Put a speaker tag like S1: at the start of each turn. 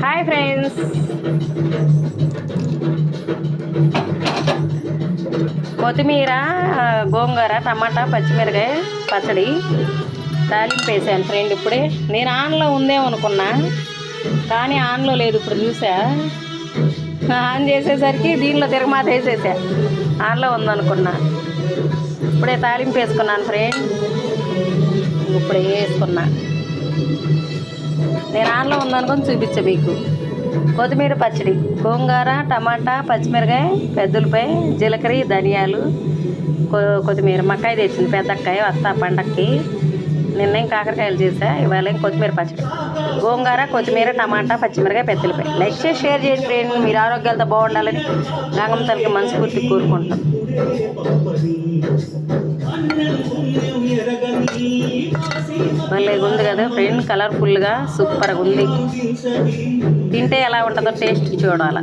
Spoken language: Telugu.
S1: హాయ్ ఫ్రెండ్స్, కొత్తిమీర, గోంగూర, టమాటా, పచ్చిమిరకాయ పచ్చడి తాలింపు వేసాను ఫ్రెండ్. ఇప్పుడే నేను ఆన్లో ఉందేమనుకున్నా, కానీ ఆన్లో లేదు. ఇప్పుడు చూసా, ఆన్ చేసేసరికి దీనిలో తిరగమాత వేసేసా. ఆన్లో ఉందనుకున్నా. ఇప్పుడే తాలింపు వేసుకున్నాను ఫ్రెండ్. ఇప్పుడే వేసుకున్నా. నేను ఆన్లో ఉందనుకొని చూపించా మీకు. కొత్తిమీర పచ్చడి, గోంగూర, టమాటా, పచ్చిమిరకాయ, పెద్దలపై, జీలకర్ర, ధనియాలు, కొత్తిమీర. మక్కాయ తెచ్చింది పెద్దక్కాయ, వస్తా పండక్కి. నిన్న కాకరకాయలు చేసా, ఇవాళ కొత్తిమీర పచ్చడి. గోంగూర, కొత్తిమీర, టమాటా, పచ్చిమిరకాయ, పెద్దలపై. లైక్ చేసి షేర్ చేయండి ఫ్రెండ్. మీరు ఆరోగ్యాలతో బాగుండాలని గంగమ్మ తల్లికి మనస్ఫూర్తి కోరుకుంటాం. మళ్ళీ ఉంది కదా ఫ్రెండ్, కలర్ఫుల్గా సూపర్గా ఉంది. తింటే ఎలా ఉంటుందో టేస్ట్ చూడాలి.